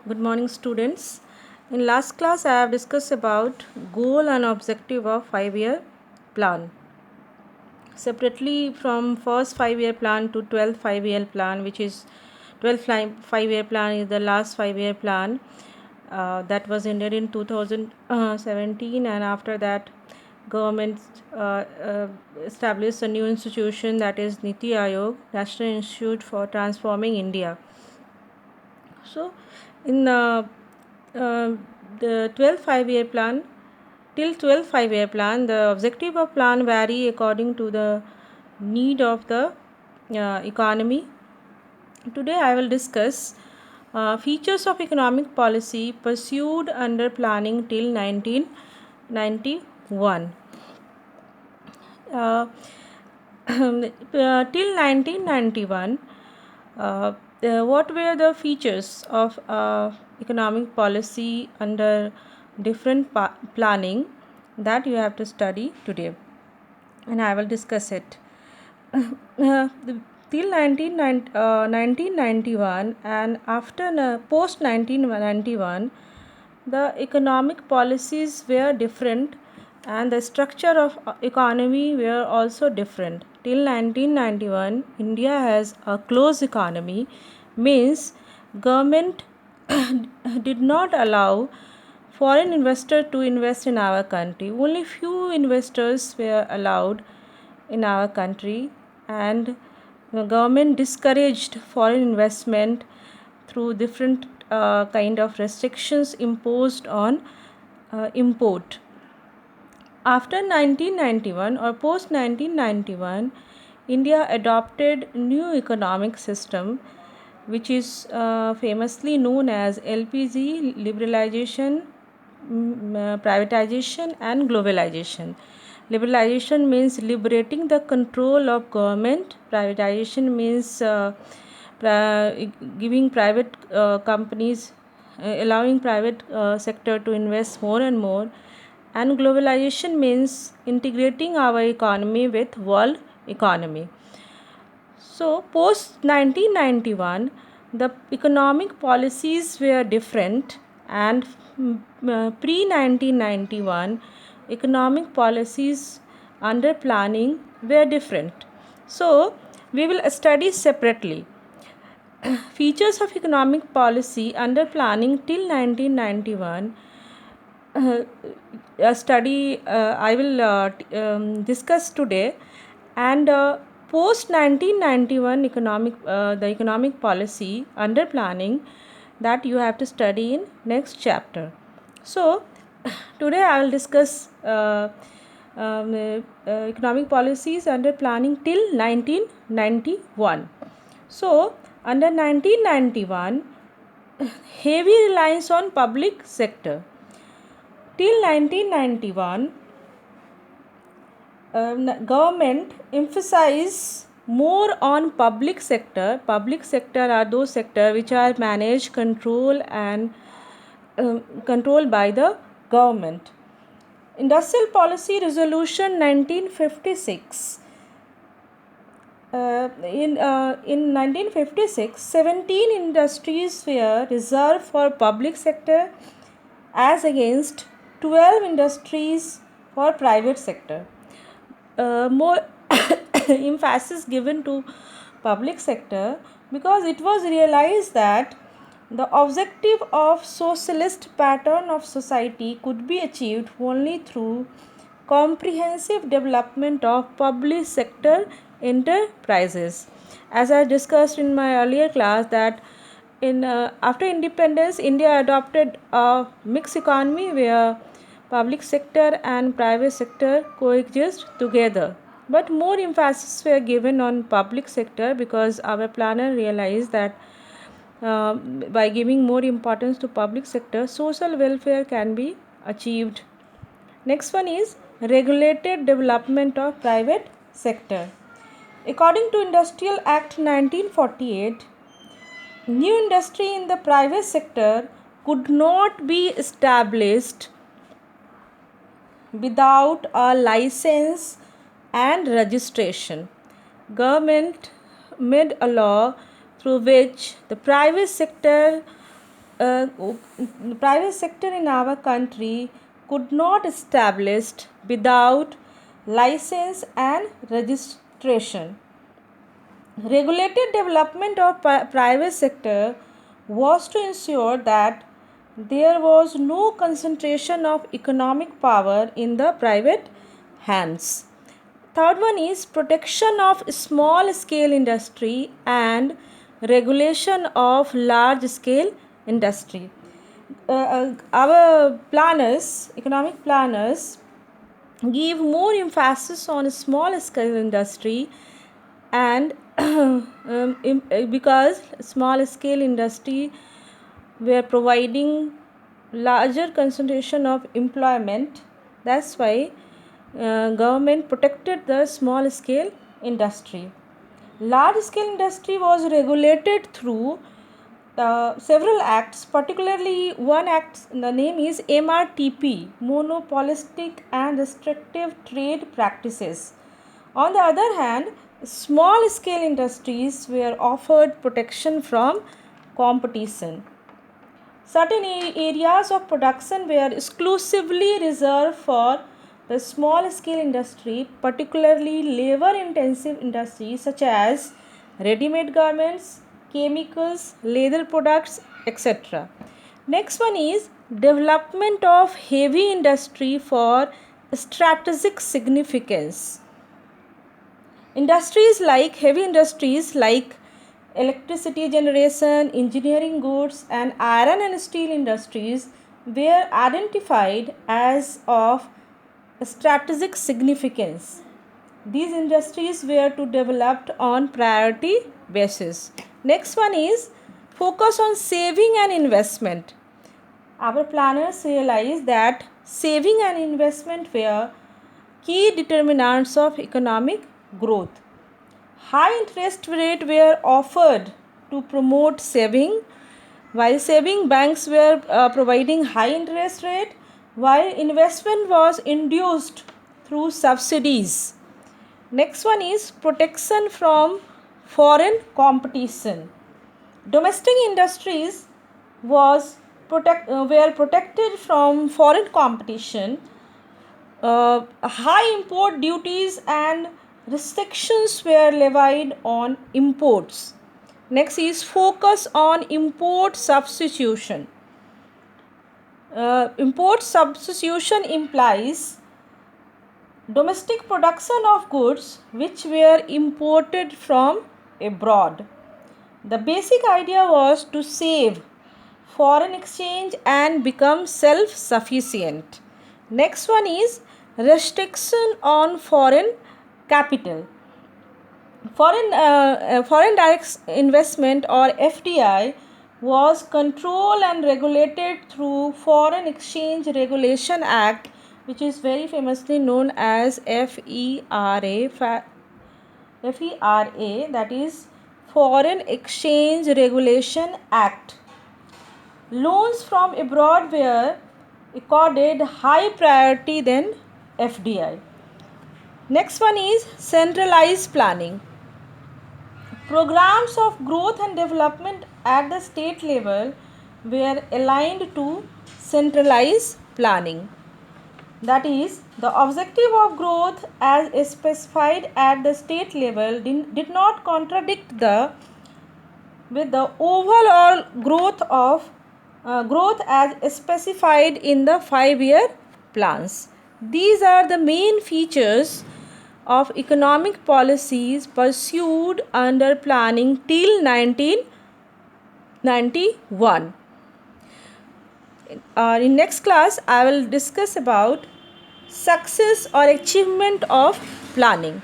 Good morning, students. In last class, I have discussed about goal and objective of 5-year plan. Separately from first 5-year plan to 12th 5-year plan, which is 12th 5-year plan is the last 5-year plan that was ended in 2017, and after that, government established a new institution, that is Niti Aayog, National Institute for Transforming India. So, in the 12th 5-year plan, till 12th 5-year plan, the objective of plan vary according to the need of the economy. Today, I will discuss features of economic policy pursued under planning till 1991. Till 1991, what were the features of economic policy under different planning that you have to study today, and I will discuss it. Till 1991 and after post 1991, the economic policies were different and the structure of economy were also different. Till 1991, India has a closed economy, means government did not allow foreign investor to invest in our country. Only few investors were allowed in our country, and the government discouraged foreign investment through different kind of restrictions imposed on import. After 1991 or post 1991, India adopted new economic system, which is famously known as LPG, liberalization, privatization and globalization. Liberalization means liberating the control of government. Privatization means giving private companies, allowing private sector to invest more and more. And globalization means integrating our economy with world economy. So post 1991, the economic policies were different, and pre 1991 economic policies under planning were different. So we will study separately features of economic policy under planning till 1991. A study I will discuss today, and post 1991 the economic policy under planning that you have to study in next chapter. So today I will discuss economic policies under planning till 1991. So under 1991, heavy reliance on public sector. Till 1991, government emphasized more on public sector. Public sector are those sectors which are managed, controlled and controlled by the government. Industrial Policy Resolution 1956. In 1956, 17 industries were reserved for public sector as against 12 industries for private sector. More emphasis given to public sector because it was realized that the objective of socialist pattern of society could be achieved only through comprehensive development of public sector enterprises. As I discussed in my earlier class, that in after independence, India adopted a mixed economy where public sector and private sector coexist together. But more emphasis were given on public sector because our planner realized that by giving more importance to public sector, social welfare can be achieved. Next one is regulated development of private sector. According to Industrial Act 1948, new industry in the private sector could not be established without a license and registration. Government made a law through which the private sector private sector in our country could not established without license and registration. Regulated development of private sector was to ensure that there was no concentration of economic power in the private hands. Third one is protection of small scale industry and regulation of large scale industry. Our planners, economic planners, give more emphasis on small scale industry and because small scale industry were providing larger concentration of employment, that's why government protected the small scale industry. Large scale industry was regulated through several acts, particularly one act, the name is MRTP, Monopolistic and Restrictive Trade Practices. On the other hand, small scale industries were offered protection from competition. Certain areas of production were exclusively reserved for the small scale industry, particularly labor intensive industries such as ready made garments, chemicals, leather products, etc. Next one is development of heavy industry for strategic significance. Heavy industries like electricity generation, engineering goods, and iron and steel industries were identified as of strategic significance. These industries were to developed on priority basis. Next one is focus on saving and investment. Our planners realized that saving and investment were key determinants of economic growth. High interest rates were offered to promote saving. While saving, banks were providing high interest rate, while investment was induced through subsidies. Next one is protection from foreign competition. Domestic industries were protected from foreign competition. High import duties and restrictions were levied on imports. Next is focus on import substitution. Import substitution implies domestic production of goods which were imported from abroad. The basic idea was to save foreign exchange and become self-sufficient. Next one is restriction on foreign capital. Foreign direct investment or FDI was controlled and regulated through Foreign Exchange Regulation Act, which is very famously known as FERA, that is Foreign Exchange Regulation Act. Loans from abroad were accorded high priority than FDI. Next one is centralized planning. Programs of growth and development at the state level were aligned to centralized planning. That is, the objective of growth as specified at the state level did not contradict with the overall growth as specified in the 5-year plans. These are the main features of economic policies pursued under planning till 1991. In next class, I will discuss about success or achievement of planning.